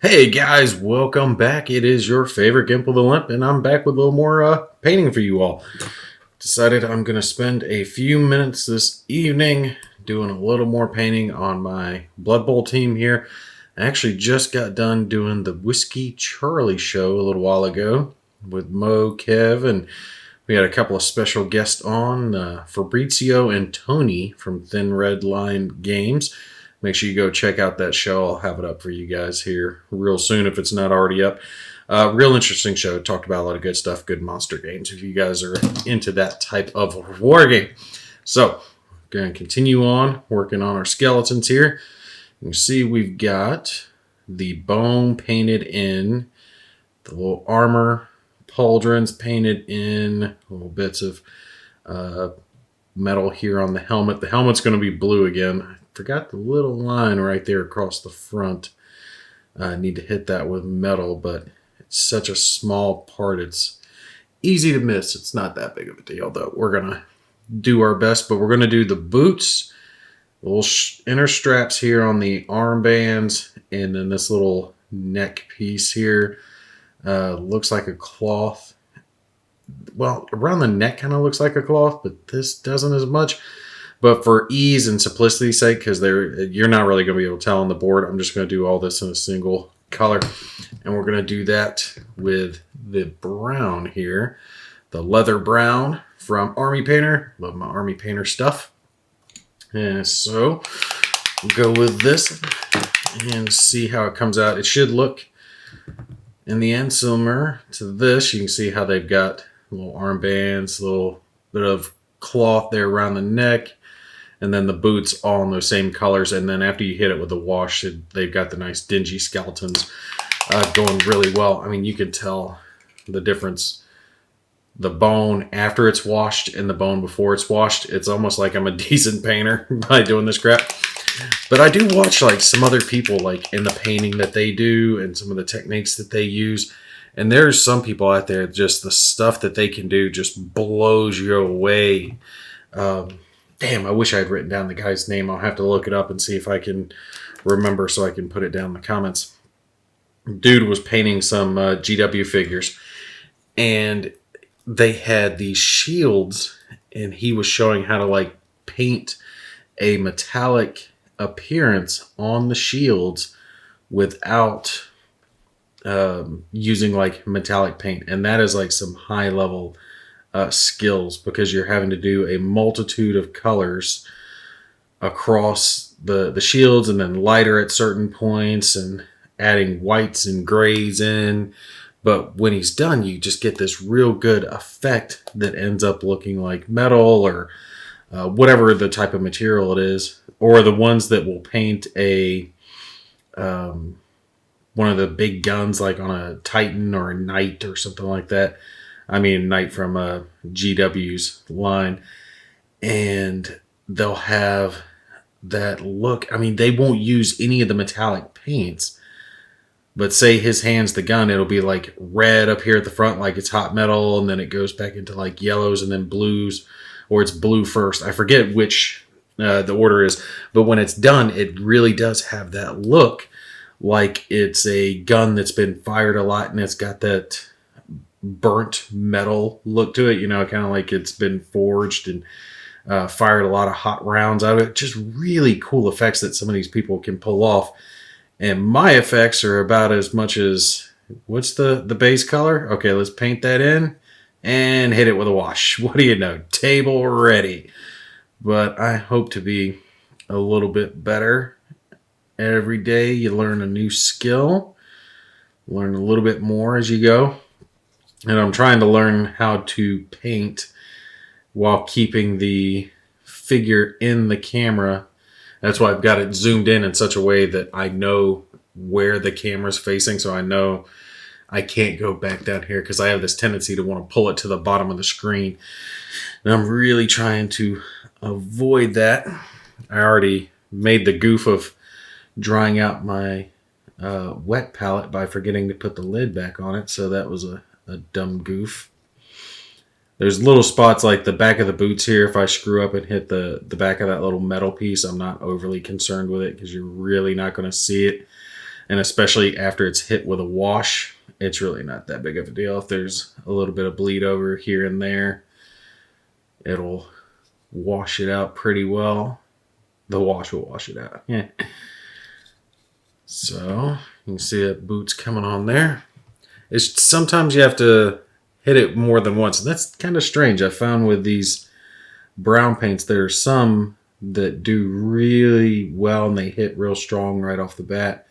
Hey guys, welcome back. It is your favorite Gimple the Limp, and I'm back with a little more painting for you all. Decided I'm going to spend a few minutes this evening doing a little more painting on my Blood Bowl team here. I actually just got done doing the Whiskey Charlie show a little while ago with Mo, Kev, and we had a couple of special guests on, Fabrizio and Tony from Thin Red Line Games. Make sure you go check out that show. I'll have it up for you guys here real soon if it's not already up. Real interesting show. Talked about a lot of good stuff, good monster games if you guys are into that type of war game. So, going to continue on working on our skeletons here. You can see we've got the bone painted in, the little armor pauldrons painted in, little bits of metal here on the helmet. The helmet's going to be blue again. Forgot the little line right there across the front. I need to hit that with metal, but it's such a small part. It's easy to miss. It's not that big of a deal, though. We're going to do our best, but we're going to do the boots, little inner straps here on the armbands, and then this little neck piece here. Looks like a cloth. Well, around the neck kind of looks like a cloth, but this doesn't as much. But for ease and simplicity's sake, because you're not really going to be able to tell on the board, I'm just going to do all this in a single color. And we're going to do that with the brown here. The leather brown from Army Painter. Love my Army Painter stuff. And so we'll go with this and see how it comes out. It should look, in the end, similar to this. You can see how they've got little armbands, a little bit of cloth there around the neck. And then the boots all in those same colors. And then after you hit it with the wash, they've got the nice dingy skeletons going really well. I mean, you can tell the difference. The bone after it's washed and the bone before it's washed. It's almost like I'm a decent painter by doing this crap. But I do watch like some other people like in the painting that they do and some of the techniques that they use. And there's some people out there, just the stuff that they can do just blows you away. Damn, I wish I had written down the guy's name. I'll have to look it up and see if I can remember so I can put it down in the comments. Dude was painting some GW figures, and they had these shields, and he was showing how to like paint a metallic appearance on the shields without using like metallic paint. And that is like some high level skills, because you're having to do a multitude of colors across the shields, and then lighter at certain points, and adding whites and grays in. But when he's done, you just get this real good effect that ends up looking like metal or whatever the type of material it is, or the ones that will paint a one of the big guns like on a Titan or a Knight or something like that. I mean, Knight from GW's line. And they'll have that look. I mean, they won't use any of the metallic paints. But say his hand's the gun, it'll be like red up here at the front, like it's hot metal, and then it goes back into like yellows and then blues, or it's blue first. I forget which the order is. But when it's done, it really does have that look like it's a gun that's been fired a lot, and it's got that burnt metal look to it, you know, kind of like it's been forged and fired a lot of hot rounds out of it. Just really cool effects that some of these people can pull off. And my effects are about as much as, what's the base color? Okay, let's paint that in and hit it with a wash. What do you know? Table ready. But I hope to be a little bit better. Every day you learn a new skill, learn a little bit more as you go. And I'm trying to learn how to paint while keeping the figure in the camera. That's why I've got it zoomed in such a way that I know where the camera's facing. So I know I can't go back down here, because I have this tendency to want to pull it to the bottom of the screen. And I'm really trying to avoid that. I already made the goof of drying out my wet palette by forgetting to put the lid back on it. So that was a dumb goof. There's little spots like the back of the boots here. If I screw up and hit the back of that little metal piece, I'm not overly concerned with it, because you're really not going to see it. And especially after it's hit with a wash, it's really not that big of a deal. If there's a little bit of bleed over here and there, it'll wash it out pretty well. The wash will wash it out. Yeah. So you can see that boot's coming on there. It's sometimes you have to hit it more than once. And that's kind of strange. I found with these brown paints, there are some that do really well and they hit real strong right off the bat.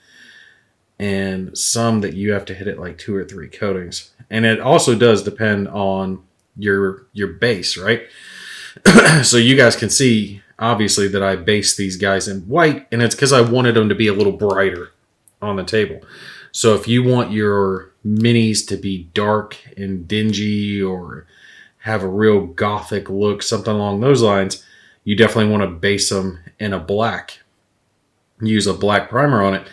And some that you have to hit it like 2 or 3 coatings. And it also does depend on your base, right? So you guys can see, obviously, that I based these guys in white, and it's because I wanted them to be a little brighter on the table. So if you want your minis to be dark and dingy or have a real gothic look, something along those lines, you definitely want to base them in a black. Use a black primer on it.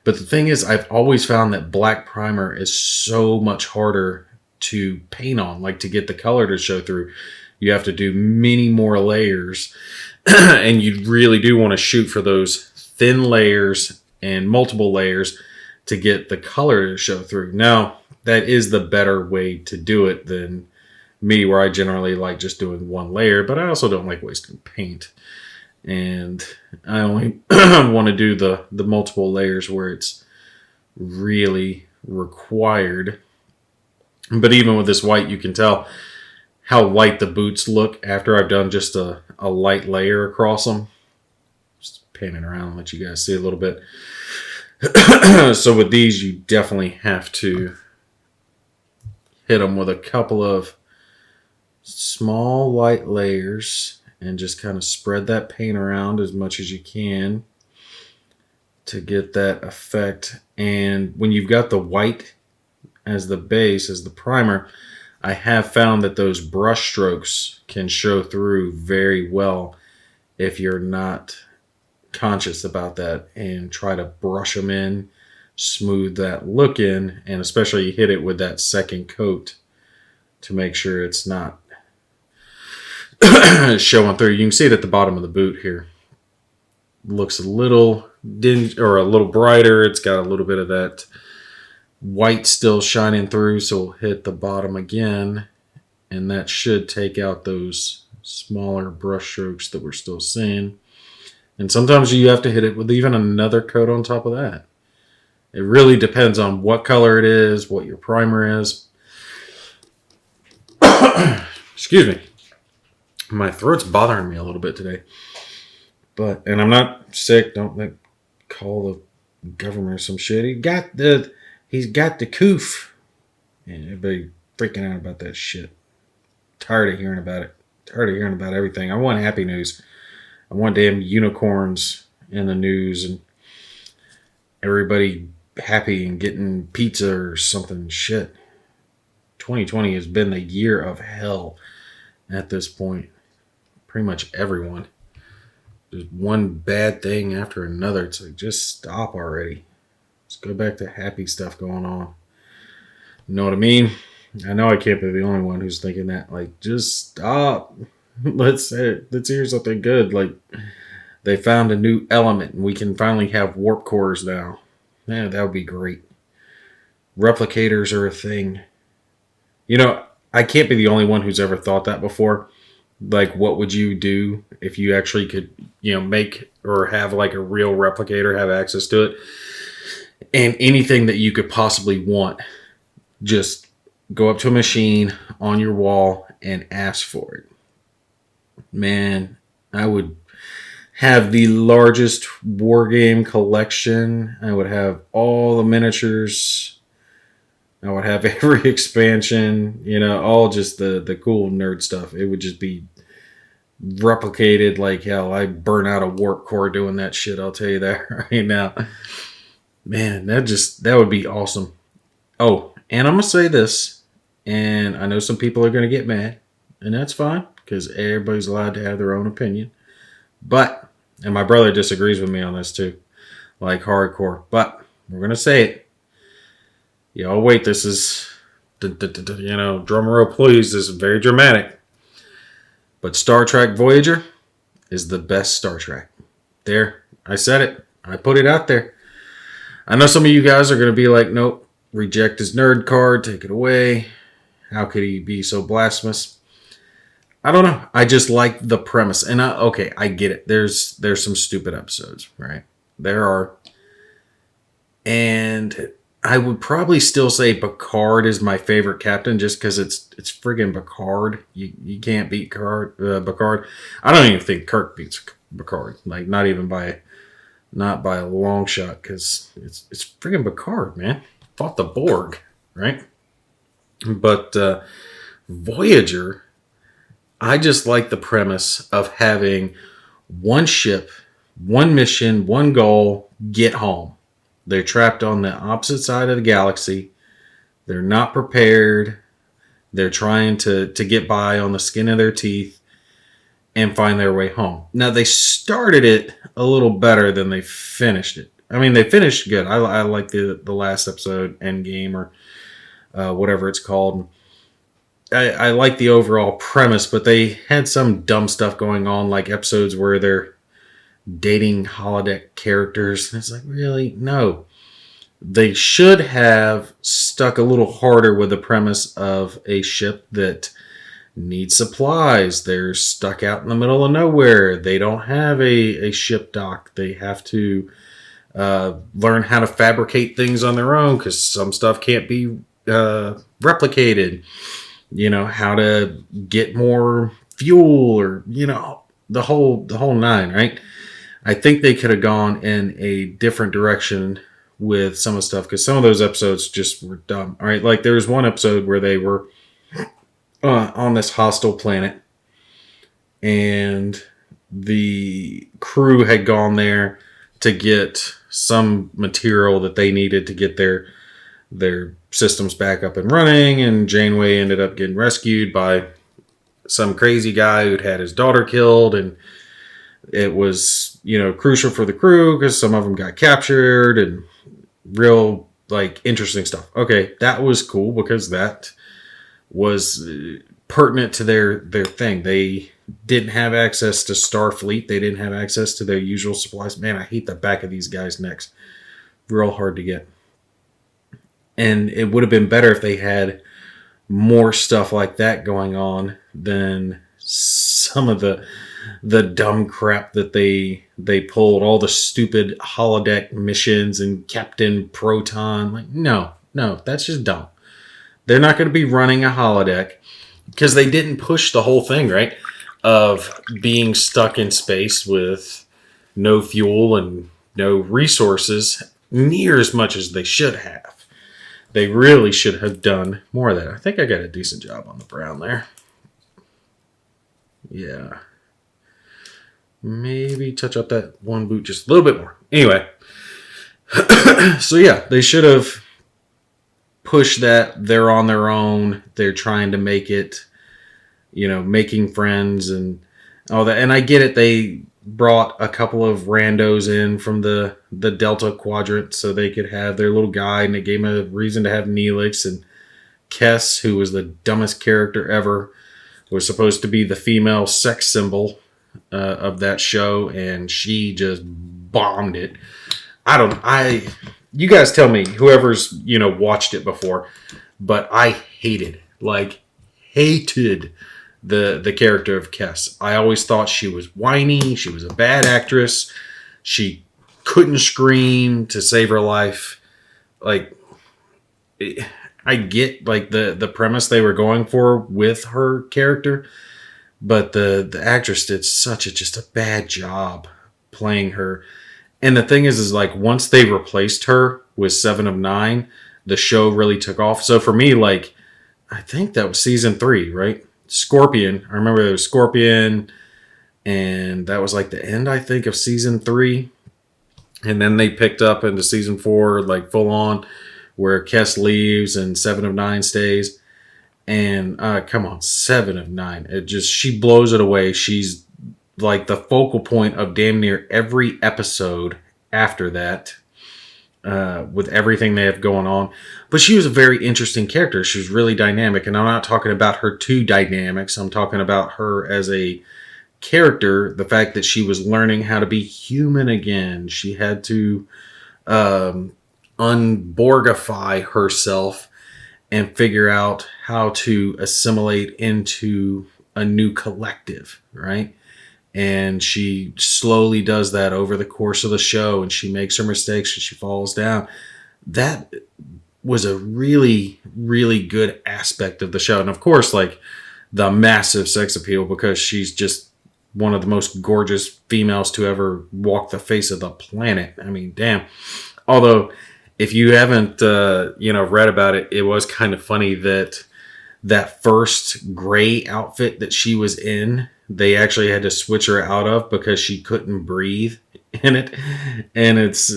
But the thing is, I've always found that black primer is so much harder to paint on, like to get the color to show through. You have to do many more layers, and you really do want to shoot for those thin layers and multiple layers to get the color to show through. Now, that is the better way to do it than me, where I generally like just doing one layer, but I also don't like wasting paint. And I only want to do the multiple layers where it's really required. But even with this white, you can tell how light the boots look after I've done just a light layer across them. Just panning around and let you guys see a little bit. So with these, you definitely have to hit them with a couple of small light layers and just kind of spread that paint around as much as you can to get that effect. And when you've got the white as the base, as the primer, I have found that those brush strokes can show through very well if you're not conscious about that and try to brush them in, smooth that look in, and especially hit it with that second coat to make sure it's not showing through. You can see it at the bottom of the boot here. Looks a little dingy or a little brighter. It's got a little bit of that white still shining through, so we'll hit the bottom again, and that should take out those smaller brush strokes that we're still seeing. And sometimes you have to hit it with even another coat on top of that. It really depends on what color it is, what your primer is. Excuse me. My throat's bothering me a little bit today. And I'm not sick. Don't call the government or some shit. He's got the coof. And everybody freaking out about that shit. Tired of hearing about it. Tired of hearing about everything. I want happy news. I want damn unicorns in the news and everybody happy and getting pizza or something. Shit. 2020 has been the year of hell at this point. Pretty much everyone. There's one bad thing after another. It's like, just stop already. Let's go back to happy stuff going on. You know what I mean? I know I can't be the only one who's thinking that. Like, just stop. Let's hear something good. Like, they found a new element and we can finally have warp cores now. Man, that would be great. Replicators are a thing. You know, I can't be the only one who's ever thought that before. Like, what would you do if you actually could, make or have like a real replicator, have access to it? And anything that you could possibly want, just go up to a machine on your wall and ask for it. Man, I would have the largest war game collection. I would have all the miniatures. I would have every expansion, all just the cool nerd stuff. It would just be replicated like hell. I burn out a warp core doing that shit, I'll tell you that right now. Man, that would be awesome. Oh, and I'm going to say this, and I know some people are going to get mad, and that's fine, because everybody's allowed to have their own opinion. But, and my brother disagrees with me on this too, like hardcore, but we're going to say it. Y'all wait, this is, drum roll please, this is very dramatic. But Star Trek Voyager is the best Star Trek. There, I said it. I put it out there. I know some of you guys are going to be like, nope, reject his nerd card, take it away. How could he be so blasphemous? I don't know. I just like the premise. And okay, I get it. There's some stupid episodes, right? There are. And I would probably still say Picard is my favorite captain just because it's friggin' Picard. You can't beat Picard. I don't even think Kirk beats Picard. Like not by a long shot because it's friggin' Picard, man. Fought the Borg, right? But Voyager, I just like the premise of having one ship, one mission, one goal, get home. They're trapped on the opposite side of the galaxy. They're not prepared. They're trying to get by on the skin of their teeth and find their way home. Now, they started it a little better than they finished it. I mean, they finished good. I like the last episode, Endgame, or whatever it's called. I like the overall premise, but they had some dumb stuff going on, like episodes where they're dating holodeck characters. It's like, really? No. They should have stuck a little harder with the premise of a ship that needs supplies. They're stuck out in the middle of nowhere. They don't have a ship dock. They have to learn how to fabricate things on their own because some stuff can't be replicated. You know, how to get more fuel, or the whole nine, right? I think they could have gone in a different direction with some of the stuff because some of those episodes just were dumb. All right, like there was one episode where they were on this hostile planet, and the crew had gone there to get some material that they needed to get their systems back up and running, and Janeway ended up getting rescued by some crazy guy who'd had his daughter killed, and it was, crucial for the crew because some of them got captured and real, interesting stuff. Okay, that was cool because that was pertinent to their thing. They didn't have access to Starfleet. They didn't have access to their usual supplies. Man, I hate the back of these guys' necks. Real hard to get. And it would have been better if they had more stuff like that going on than some of the dumb crap that they pulled. All the stupid holodeck missions and Captain Proton. Like, no, that's just dumb. They're not going to be running a holodeck because they didn't push the whole thing, right? Of being stuck in space with no fuel and no resources near as much as they should have. They really should have done more of that. I think I got a decent job on the brown there. Yeah. Maybe touch up that one boot just a little bit more. Anyway. So yeah, they should have pushed that. They're on their own. They're trying to make it, making friends and all that. And I get it. They brought a couple of randos in from the Delta Quadrant so they could have their little guide, and it gave them a reason to have Neelix. And Kess, who was the dumbest character ever, was supposed to be the female sex symbol of that show, and she just bombed it. You guys tell me, whoever's watched it before, but I hated the character of Kess. I always thought she was whiny. She was a bad actress. She couldn't scream to save her life. I get the premise they were going for with her character, but the actress did just a bad job playing her. And the thing is once they replaced her with 7 of 9, the show really took off. So for me, I think that was season 3, right? Scorpion. I remember there was Scorpion, and that was the end, I think, of season 3. And then they picked up into season 4, full on, where Kess leaves and 7 of 9 stays. And come on, 7 of 9. She blows it away. She's the focal point of damn near every episode after that. With everything they have going on. But she was a very interesting character. She was really dynamic. And I'm not talking about her two dynamics. I'm talking about her as a character. The fact that she was learning how to be human again. She had to unborgify herself and figure out how to assimilate into a new collective, right? And she slowly does that over the course of the show, and she makes her mistakes and she falls down. That was a really, really good aspect of the show. And of course, like the massive sex appeal, because she's just one of the most gorgeous females to ever walk the face of the planet. I mean, damn. Although, if you haven't, read about it, it was kind of funny that that first gray outfit that she was in, they actually had to switch her out of because she couldn't breathe in it. And it's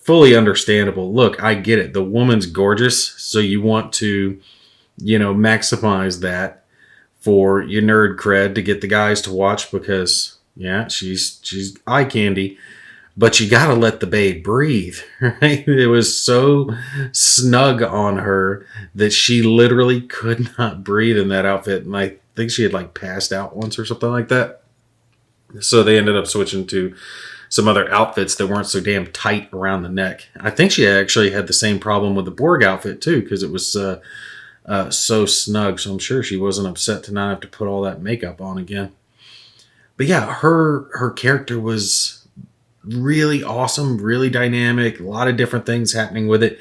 fully understandable. Look, I get it. The woman's gorgeous, so you want to, maximize that for your nerd cred to get the guys to watch because, yeah, she's eye candy. But you gotta let the babe breathe, right? It was so snug on her that she literally could not breathe in that outfit. And I think she had like passed out once or something like that. So they ended up switching to some other outfits that weren't so damn tight around the neck. I think she actually had the same problem with the Borg outfit too, because it was so snug. So I'm sure she wasn't upset to not have to put all that makeup on again. But yeah, her character was really awesome, really dynamic, a lot of different things happening with it.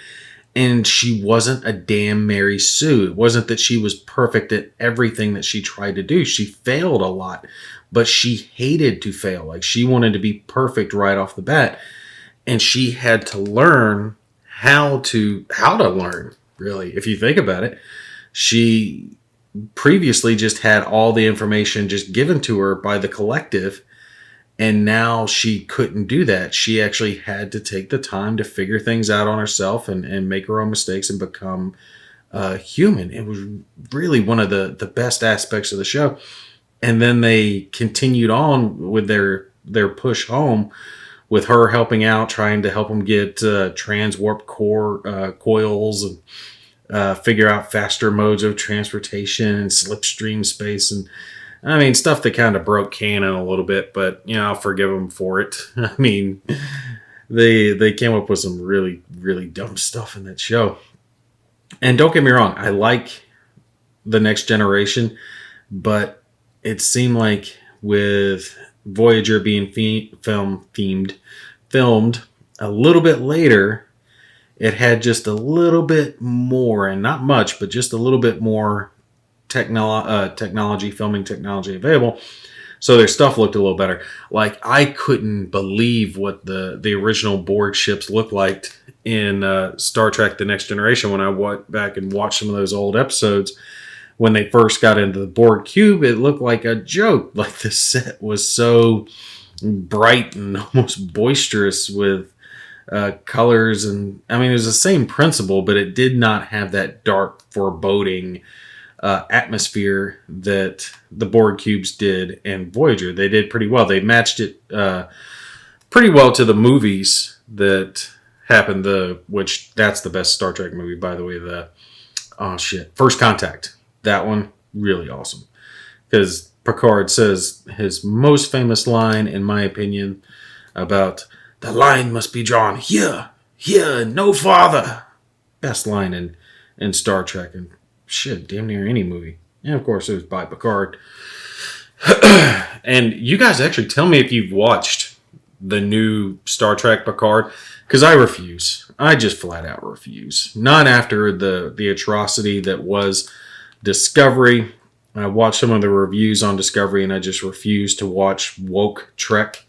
And she wasn't a damn Mary Sue. It wasn't that she was perfect at everything that she tried to do. She failed a lot, but she hated to fail. Like, she wanted to be perfect right off the bat. And she had to learn how to learn, really, if you think about it. She previously just had all the information just given to her by the collective. And now she couldn't do that. She actually had to take the time to figure things out on herself and make her own mistakes and become human. It was really one of the best aspects of the show. And then they continued on with their push home with her helping out, trying to help them get transwarp core coils and figure out faster modes of transportation and slipstream space. And I mean, stuff that kind of broke canon a little bit, but, I'll forgive them for it. I mean, they came up with some really, really dumb stuff in that show. And don't get me wrong, I like The Next Generation, but it seemed like with Voyager being filmed a little bit later, it had just a little bit more, and not much, but just a little bit more filming technology available, so their stuff looked a little better. Like, I couldn't believe what the original Borg ships looked like in Star Trek The Next Generation when I went back and watched some of those old episodes. When they first got into the Borg cube, it looked like a joke. Like, the set was so bright and almost boisterous with colors, and I mean, it was the same principle, but it did not have that dark, foreboding atmosphere that the Borg cubes did in Voyager. They did pretty well. They matched it pretty well to the movies that happened. Which that's the best Star Trek movie, by the way. First Contact. That one, really awesome, because Picard says his most famous line, in my opinion, about the line must be drawn here, no farther. Best line in Star Trek, and shit, damn near any movie. And of course, it was by Picard. And you guys actually tell me if you've watched the new Star Trek Picard, because I refuse. I just flat out refuse. Not after the atrocity that was Discovery. I watched some of the reviews on Discovery, and I just refuse to watch woke Trek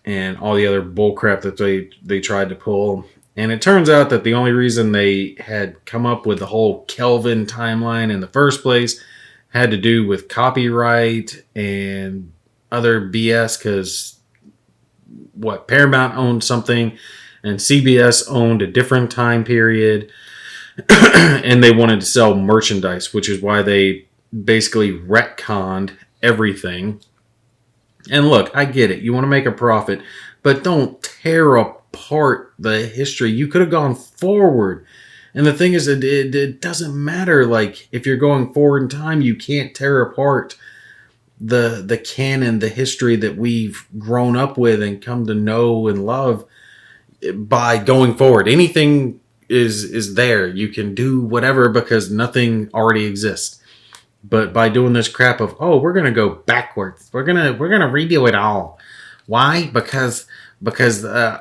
and all the other bullcrap that they tried to pull. And it turns out that the only reason they had come up with the whole Kelvin timeline in the first place had to do with copyright and other BS, because Paramount owned something and CBS owned a different time period, and they wanted to sell merchandise, which is why they basically retconned everything. And look, I get it. You want to make a profit, but don't tear apart the history. You could have gone forward. And the thing is, it doesn't matter. Like, if you're going forward in time, you can't tear apart the canon, the history that we've grown up with and come to know and love. by going forward. Anything is there. You can do whatever because nothing already exists. But by doing this crap of, oh, we're gonna go backwards. We're gonna redo it all. Why? Because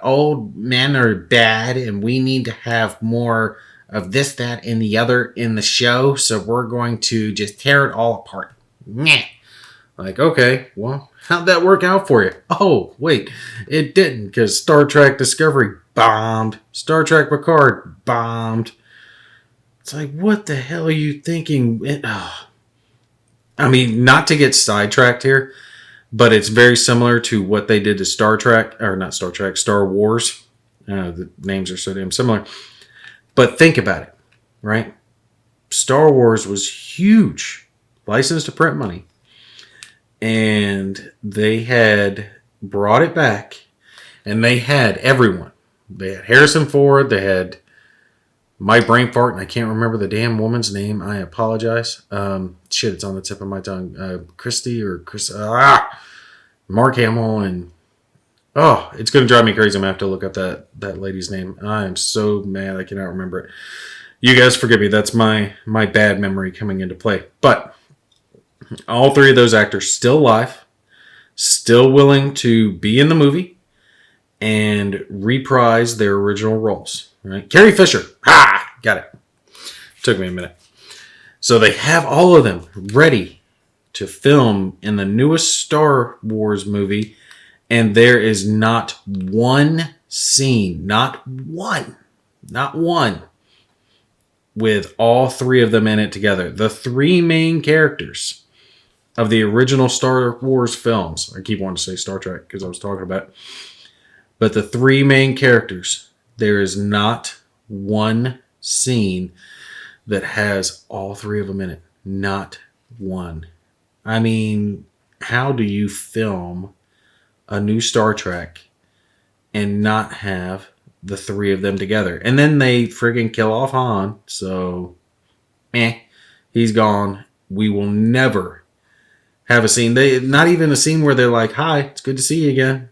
old men are bad, and we need to have more of this, that, and the other in the show. So we're going to just tear it all apart. Nah. Like, okay, well, how'd that work out for you? Oh, wait, it didn't, because Star Trek Discovery bombed. Star Trek Picard bombed. It's like, what the hell are you thinking? I mean, not to get sidetracked here, but it's very similar to what they did to Star Trek, or not Star Trek, Star Wars. The names are so damn similar. But think about it, right? Star Wars was huge, licensed to print money. And they had brought it back, and they had everyone. They had Harrison Ford, they had my brain fart, and I can't remember the damn woman's name. I apologize. Shit, it's on the tip of my tongue. Christy or Chris. Mark Hamill, and it's going to drive me crazy. I'm going to have to look up that lady's name. I am so mad I cannot remember it. You guys forgive me. That's my bad memory coming into play. But all three of those actors still alive, still willing to be in the movie and reprise their original roles. Right? Carrie Fisher. Got it. Took me a minute. So they have all of them ready to film in the newest Star Wars movie, and there is not one scene, not one, with all three of them in it together. The three main characters of the original Star Wars films. I keep wanting to say Star Trek because I was talking about it. But the three main characters, there is not one scene that has all three of them in it. Not one. I mean, how do you film a new Star Trek and not have the three of them together? And then they friggin' kill off Han. So, he's gone. We will never have a scene. Not even a scene where they're like, hi, it's good to see you again.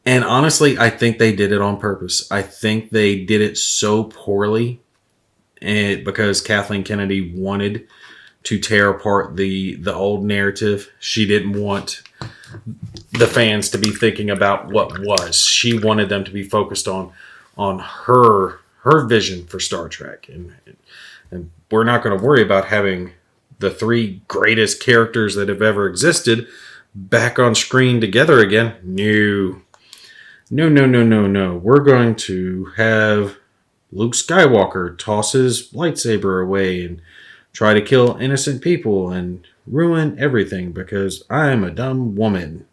And honestly, I think they did it on purpose. I think they did it so poorly because Kathleen Kennedy wanted to tear apart the old narrative. She didn't want the fans to be thinking about what was. She wanted them to be focused on her vision for Star Trek. And we're not going to worry about having the three greatest characters that have ever existed back on screen together again. No. We're going to have Luke Skywalker toss his lightsaber away and try to kill innocent people and ruin everything because I'm a dumb woman.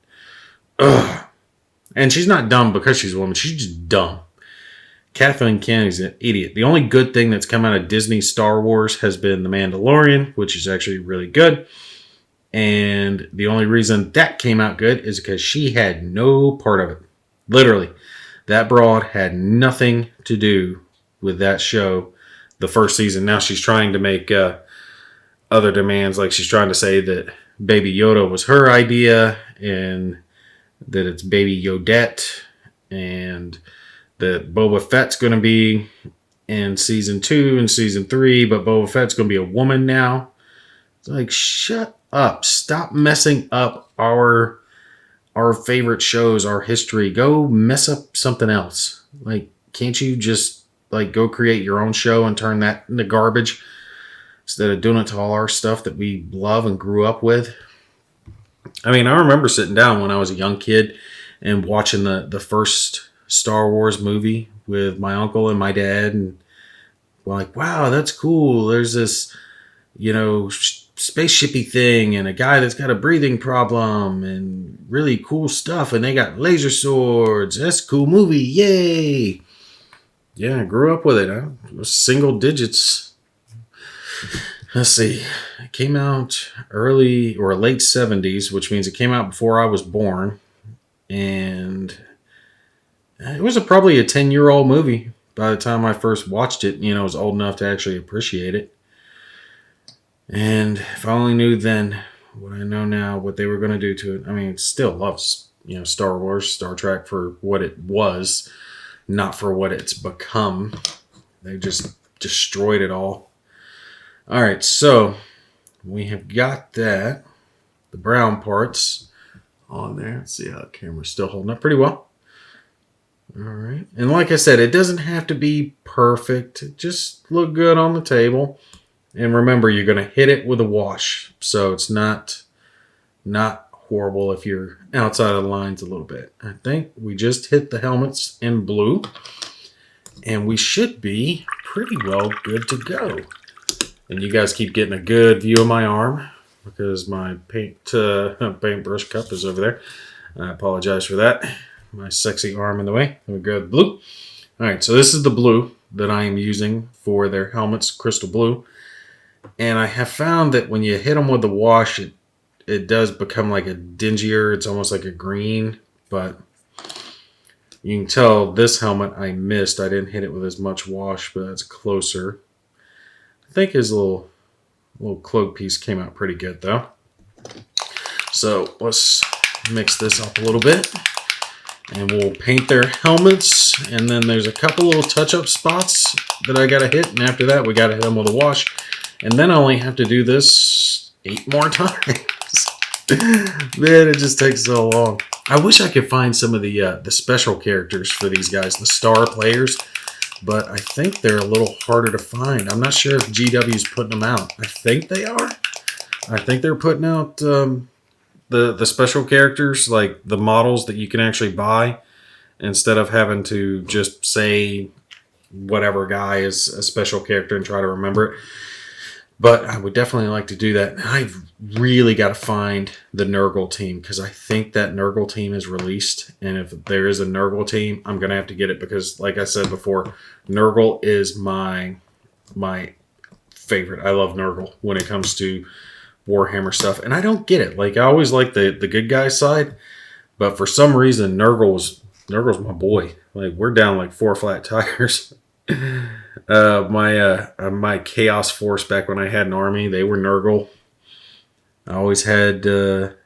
Ugh. And she's not dumb because she's a woman. She's just dumb. Kathleen Kennedy's an idiot. The only good thing that's come out of Disney Star Wars has been The Mandalorian, which is actually really good. And the only reason that came out good is because she had no part of it. Literally. That broad had nothing to do with that show the first season. Now she's trying to make other demands. Like she's trying to say that Baby Yoda was her idea and that it's Baby Yodette and that Boba Fett's going to be in season 2 and season 3, but Boba Fett's going to be a woman now. It's like, shut up. Stop messing up our favorite shows, our history. Go mess up something else. Like, can't you just like go create your own show and turn that into garbage instead of doing it to all our stuff that we love and grew up with? I mean, I remember sitting down when I was a young kid and watching the first Star Wars movie with my uncle and my dad, and we're like, wow, that's cool. There's this, spaceshipy thing and a guy that's got a breathing problem and really cool stuff, and they got laser swords. That's a cool movie. Yay. Yeah, I grew up with it. It was single digits. Let's see. It came out early or late 70s, which means it came out before I was born. And it was probably a 10-year-old movie by the time I first watched it. I was old enough to actually appreciate it. And if I only knew then what I know now, what they were going to do to it. I mean, still loves, Star Wars, Star Trek for what it was. not for what it's become. They just destroyed it all. All right, so we have got that, the brown parts on there. Let's see how the camera's still holding up pretty well. All right, and like I said, it doesn't have to be perfect. It just look good on the table. And remember, you're going to hit it with a wash, so it's not horrible if you're outside of the lines a little bit. I think we just hit the helmets in blue, and we should be pretty well good to go. And you guys keep getting a good view of my arm because my paintbrush cup is over there. I apologize for that. My sexy arm in the way. We go with blue. All right, so this is the blue that I am using for their helmets, crystal blue. And I have found that when you hit them with the wash, it does become like a dingier. It's almost like a green, but you can tell this helmet I missed. I didn't hit it with as much wash, but it's closer. I think his little cloak piece came out pretty good though. So let's mix this up a little bit and we'll paint their helmets. And then there's a couple little touch-up spots that I gotta hit. And after that, we gotta hit them with a wash. And then I only have to do this 8 more times. Man, it just takes so long. I wish I could find some of the special characters for these guys, the star players. But I think they're a little harder to find. I'm not sure if GW's putting them out. I think they are. I think they're putting out the special characters, like the models that you can actually buy, instead of having to just say whatever guy is a special character and try to remember it. But I would definitely like to do that. I've really got to find the Nurgle team because I think that Nurgle team is released. And if there is a Nurgle team, I'm going to have to get it because, like I said before, Nurgle is my favorite. I love Nurgle when it comes to Warhammer stuff. And I don't get it. Like, I always like the good guy side. But for some reason, Nurgle's my boy. Like, we're down like 4 flat tires. My Chaos Force back when I had an army, they were Nurgle. I always had little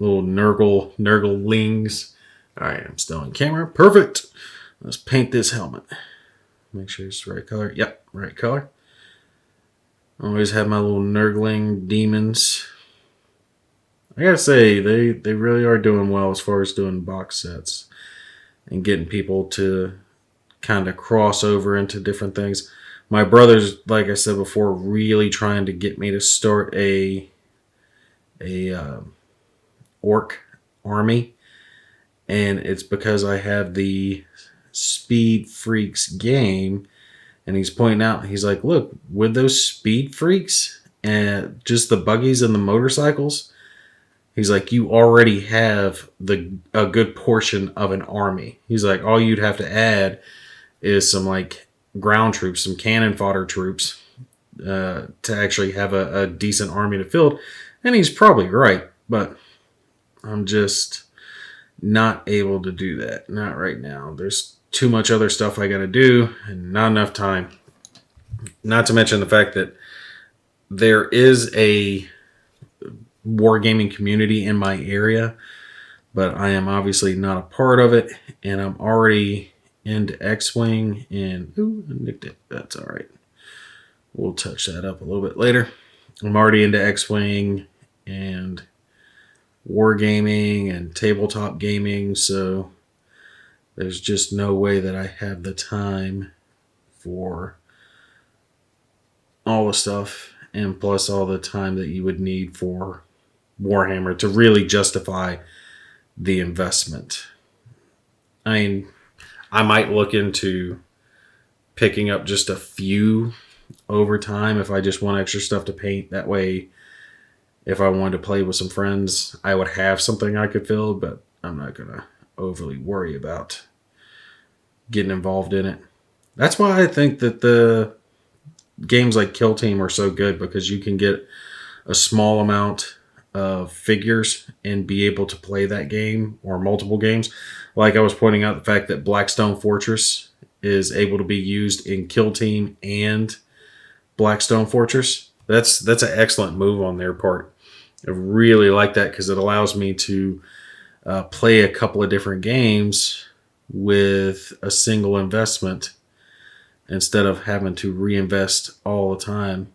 Nurglings. Alright, I'm still on camera. Perfect. Let's paint this helmet. Make sure it's the right color. Yep, right color. Always have my little Nurgling demons. I gotta say, they really are doing well as far as doing box sets and getting people to kind of cross over into different things. My brother's, like I said before, really trying to get me to start a orc army, and it's because I have the Speed Freaks game, and he's pointing out, he's like, look, with those Speed Freaks and just the buggies and the motorcycles, he's like, you already have a good portion of an army. He's like, all you'd have to add is some like ground troops, some cannon fodder troops to actually have a decent army to field. And he's probably right, but I'm just not able to do that. Not right now. There's too much other stuff I got to do and not enough time. Not to mention the fact that there is a wargaming community in my area, but I am obviously not a part of it, and I'm already into X-Wing, and ooh, I nicked it. That's all right. We'll touch that up a little bit later. I'm already into X-Wing and wargaming and tabletop gaming, so there's just no way that I have the time for all the stuff, and plus all the time that you would need for Warhammer to really justify the investment. I mean, I might look into picking up just a few over time if I just want extra stuff to paint. That way, if I wanted to play with some friends, I would have something I could fill, but I'm not going to overly worry about getting involved in it. That's why I think that the games like Kill Team are so good, because you can get a small amount of figures and be able to play that game or multiple games. Like I was pointing out the fact that Blackstone Fortress is able to be used in Kill Team and Blackstone Fortress. That's an excellent move on their part. I really like that because it allows me to play a couple of different games with a single investment instead of having to reinvest all the time.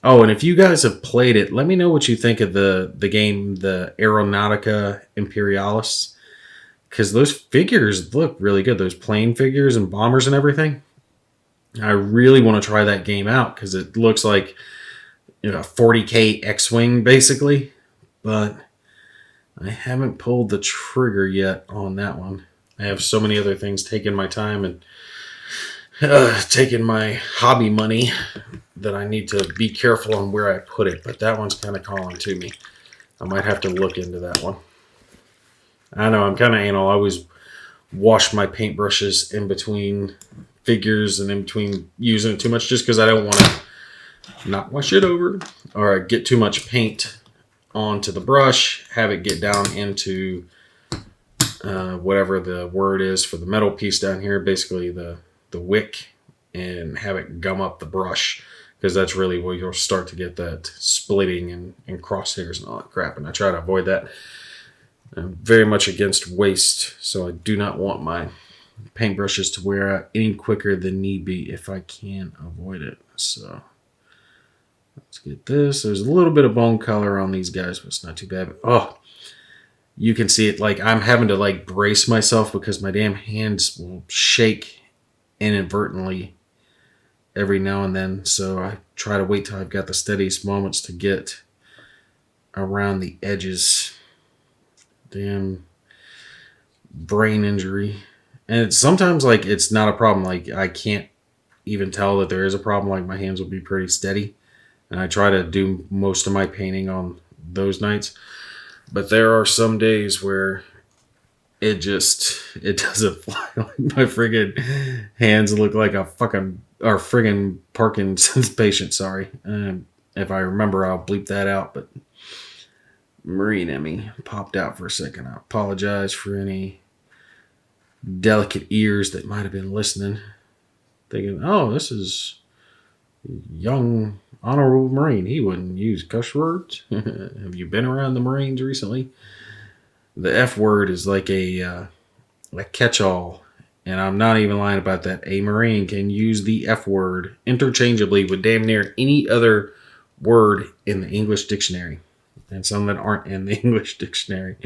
Oh, and if you guys have played it, let me know what you think of the game, the Aeronautica Imperialis. Because those figures look really good. Those plane figures and bombers and everything. I really want to try that game out because it looks like, you know, a 40K X-Wing basically. But I haven't pulled the trigger yet on that one. I have so many other things taking my time and taking my hobby money that I need to be careful on where I put it. But that one's kind of calling to me. I might have to look into that one. I know, I'm kind of anal. I always wash my paintbrushes in between figures and in between using it too much just because I don't want to not wash it over or get too much paint onto the brush, have it get down into whatever the word is for the metal piece down here, basically the wick, and have it gum up the brush because that's really where you'll start to get that splitting and crosshairs and all that crap, and I try to avoid that. I'm very much against waste, so I do not want my paintbrushes to wear out any quicker than need be if I can avoid it. So let's get this. There's a little bit of bone color on these guys, but it's not too bad. Oh, you can see it. Like, I'm having to like brace myself because my damn hands will shake inadvertently every now and then. So I try to wait till I've got the steadiest moments to get around the edges. Damn brain injury. And it's sometimes like it's not a problem. Like, I can't even tell that there is a problem. Like, my hands will be pretty steady. And I try to do most of my painting on those nights. But there are some days where it doesn't fly. Like, my friggin' hands look like a friggin' Parkinson's patient. Sorry. If I remember, I'll bleep that out. But Marine Emmy popped out for a second. I apologize for any delicate ears that might have been listening, thinking, oh, this is young honorable Marine. He wouldn't use cuss words. Have you been around the Marines recently? The F word is like a catch-all, and I'm not even lying about that. A Marine can use the F word interchangeably with damn near any other word in the English dictionary. And some that aren't in the English dictionary.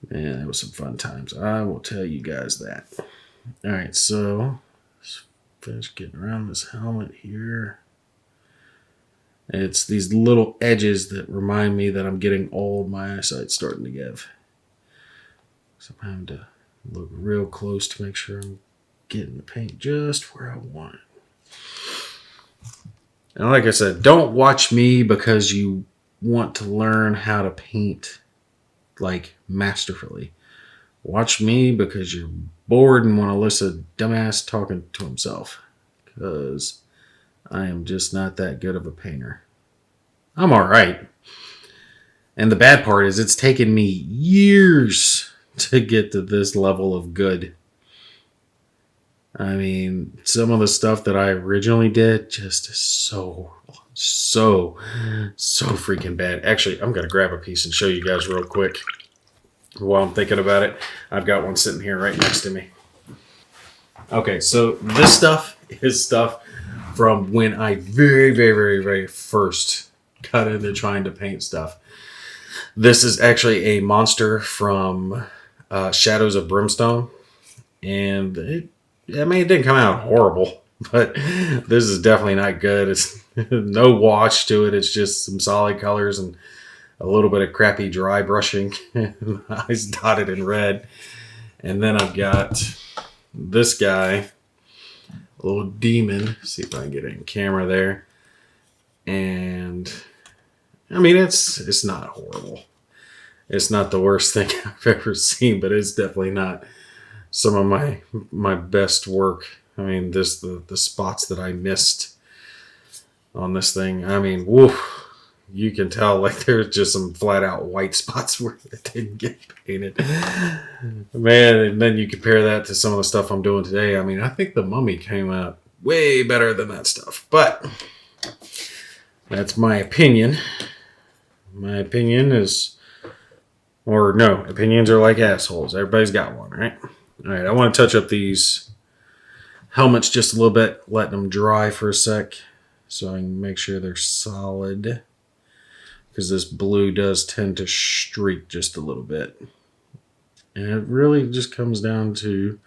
Man, that was some fun times. I will tell you guys that. Alright, so let's finish getting around this helmet here. It's these little edges that remind me that I'm getting old. My eyesight's starting to give. So I'm having to look real close to make sure I'm getting the paint just where I want it. And like I said, don't watch me because you want to learn how to paint like masterfully. Watch me because you're bored and want to listen to dumbass talking to himself. Because I am just not that good of a painter. I'm alright. And the bad part is it's taken me years to get to this level of good. I mean, some of the stuff that I originally did just is so freaking bad. Actually, I'm going to grab a piece and show you guys real quick while I'm thinking about it. I've got one sitting here right next to me. Okay, so this stuff is stuff from when I very first got into trying to paint stuff. This is actually a monster from Shadows of Brimstone. And it didn't come out horrible, but this is definitely not good. It's no wash to it. It's just some solid colors and a little bit of crappy dry brushing. Eyes dotted in red. And then I've got this guy, a little demon. See if I can get it in camera there. And I mean, it's not horrible. It's not the worst thing I've ever seen, but it's definitely not some of my best work. I mean, the spots that I missed on this thing. I mean, woof. You can tell like there's just some flat out white spots where it didn't get painted. Man, and then you compare that to some of the stuff I'm doing today. I mean, I think the Mummy came out way better than that stuff. But that's my opinion. My opinion is Or no, opinions are like assholes. Everybody's got one, right? All right, I want to touch up these helmets just a little bit, letting them dry for a sec so I can make sure they're solid. Because this blue does tend to streak just a little bit. And it really just comes down to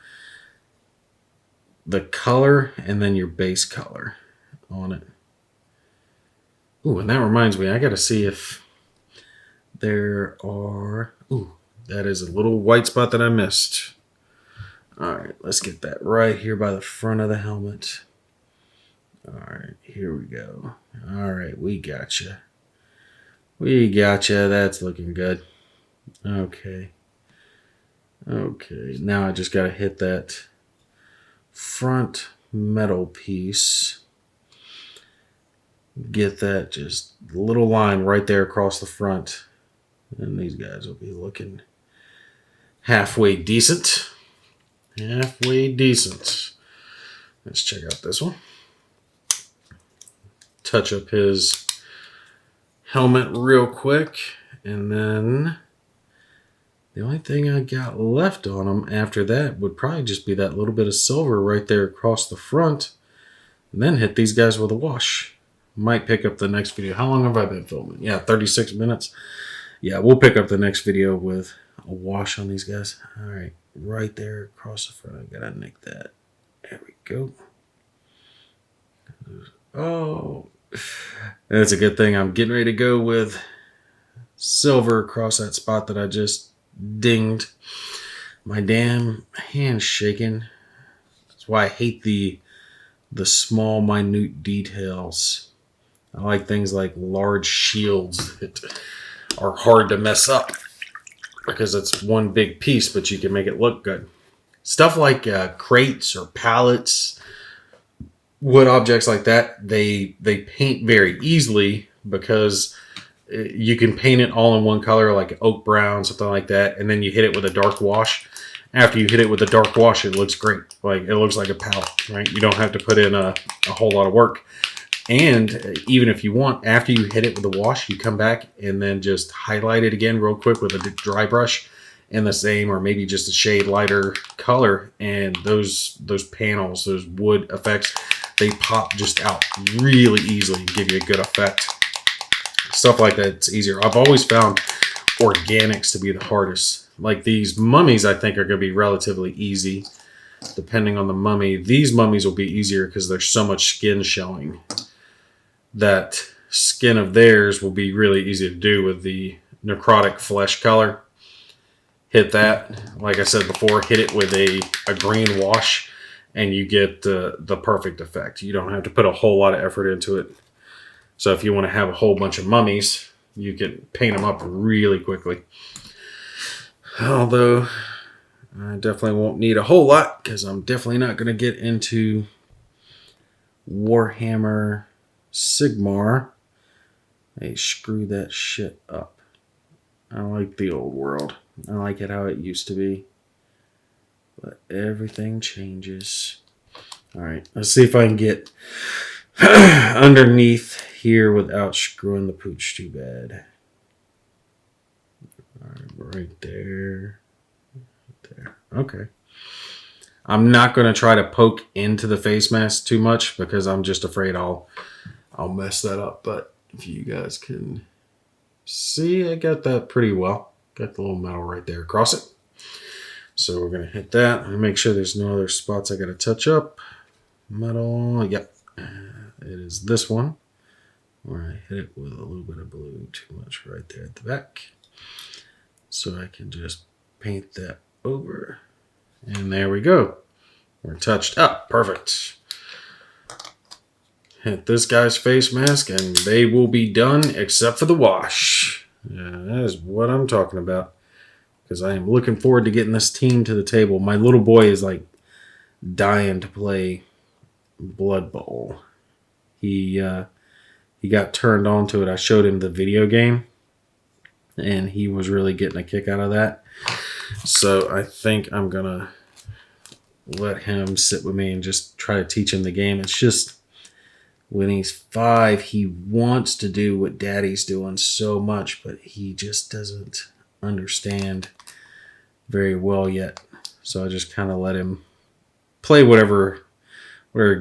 the color and then your base color on it. Ooh, and that reminds me, I got to see if there are... Ooh, that is a little white spot that I missed. All right, let's get that right here by the front of the helmet. All right, here we go. All right, we got you. We got you. That's looking good. Okay. Okay, now I just got to hit that front metal piece. Get that just little line right there across the front. And these guys will be looking halfway decent. Halfway decent. Let's check out this one. Touch up his helmet real quick. And then the only thing I got left on him after that would probably just be that little bit of silver right there across the front. And then hit these guys with a wash. Might pick up the next video. How long have I been filming? Yeah, 36 minutes. Yeah, we'll pick up the next video with a wash on these guys. All right, right there across the front. I gotta nick that. There we go. Oh, that's a good thing. I'm getting ready to go with silver across that spot that I just dinged. My damn hand's shaking. That's why I hate the small, minute details. I like things like large shields that are hard to mess up because it's one big piece, but you can make it look good. Stuff like crates or pallets, wood objects like that, they paint very easily because you can paint it all in one color, like oak brown, something like that, and then you hit it with a dark wash. After you hit it with a dark wash, it looks great. Like it looks like a palette, right? You don't have to put in a whole lot of work. And even if you want, after you hit it with a wash, you come back and then just highlight it again real quick with a dry brush in the same or maybe just a shade lighter color. And those panels, those wood effects, they pop just out really easily and give you a good effect. Stuff like that, it's easier. I've always found organics to be the hardest. Like these mummies, I think, are going to be relatively easy, depending on the mummy. These mummies will be easier because there's so much skin showing. That skin of theirs will be really easy to do with the necrotic flesh color. Hit that, like I said before, hit it with a green wash, and you get the perfect effect. You don't have to put a whole lot of effort into it. So if you want to have a whole bunch of mummies, you can paint them up really quickly. Although, I definitely won't need a whole lot, because I'm definitely not going to get into Warhammer Sigmar. Hey, screw that shit up. I like the old world. I like it how it used to be. But everything changes. Alright, let's see if I can get underneath here without screwing the pooch too bad. Alright, right there. Right there. Okay. I'm not going to try to poke into the face mask too much because I'm just afraid I'll mess that up. But if you guys can see, I got that pretty well. Got the little metal right there across it. So we're going to hit that and make sure there's no other spots I got to touch up. Metal, yep. It is this one where I hit it with a little bit of blue, too much right there at the back. So I can just paint that over. And there we go. We're touched up. Perfect. Hit this guy's face mask and they will be done except for the wash. Yeah, that is what I'm talking about. Because I am looking forward to getting this team to the table. My little boy is like dying to play Blood Bowl. He got turned on to it. I showed him the video game. And he was really getting a kick out of that. So I think I'm going to let him sit with me and just try to teach him the game. It's just when he's 5, he wants to do what daddy's doing so much, but he just doesn't understand very well yet. So I just kind of let him play whatever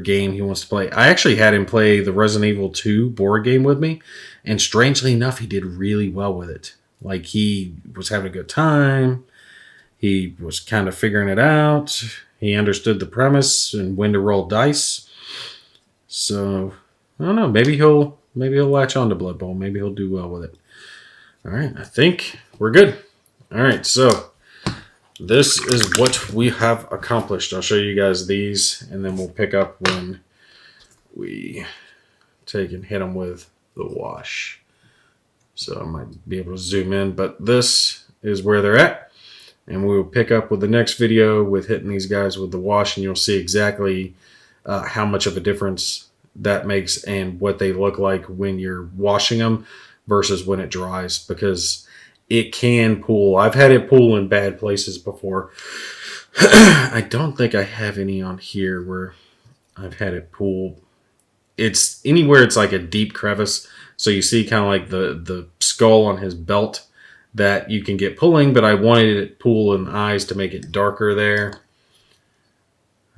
game he wants to play. I actually had him play the Resident Evil 2 board game with me, and strangely enough, he did really well with it. Like, he was having a good time. He was kind of figuring it out. He understood the premise and when to roll dice. So, I don't know. Maybe he'll latch on to Blood Bowl. Maybe he'll do well with it. All right, I think we're good. All right, so this is what we have accomplished. I'll show you guys these, and then we'll pick up when we take and hit them with the wash. So I might be able to zoom in, but this is where they're at. And we will pick up with the next video with hitting these guys with the wash, and you'll see exactly how much of a difference that makes and what they look like when you're washing them versus when it dries, because it can pool. I've had it pool in bad places before. I don't think I have any on here where I've had it pool. It's anywhere it's like a deep crevice. So you see kind of like the skull on his belt that you can get pulling, but I wanted it pool in the eyes to make it darker there.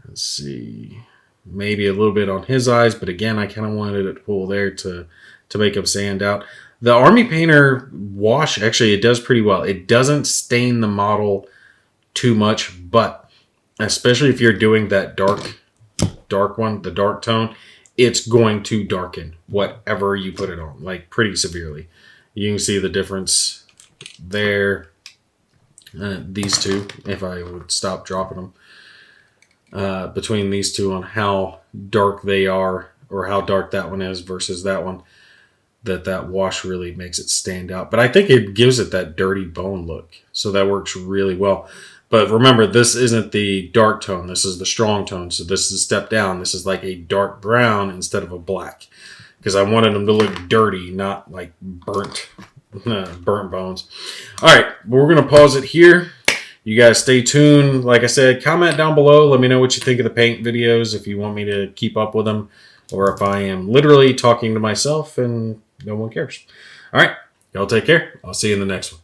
Let's see. Maybe a little bit on his eyes, but again, I kind of wanted it to pool there to make him stand out. The Army Painter wash, actually, it does pretty well. It doesn't stain the model too much, but especially if you're doing that dark one, the dark tone, it's going to darken whatever you put it on, like pretty severely. You can see the difference there. These two, if I would stop dropping them, between these two on how dark they are, or how dark that one is versus that one. That wash really makes it stand out. But I think it gives it that dirty bone look. So that works really well. But remember, this isn't the dark tone. This is the strong tone. So this is a step down. This is like a dark brown instead of a black. Because I wanted them to look dirty, not like burnt bones. All right, we're going to pause it here. You guys stay tuned. Like I said, comment down below. Let me know what you think of the paint videos, if you want me to keep up with them, or if I am literally talking to myself and no one cares. All right, y'all take care. I'll see you in the next one.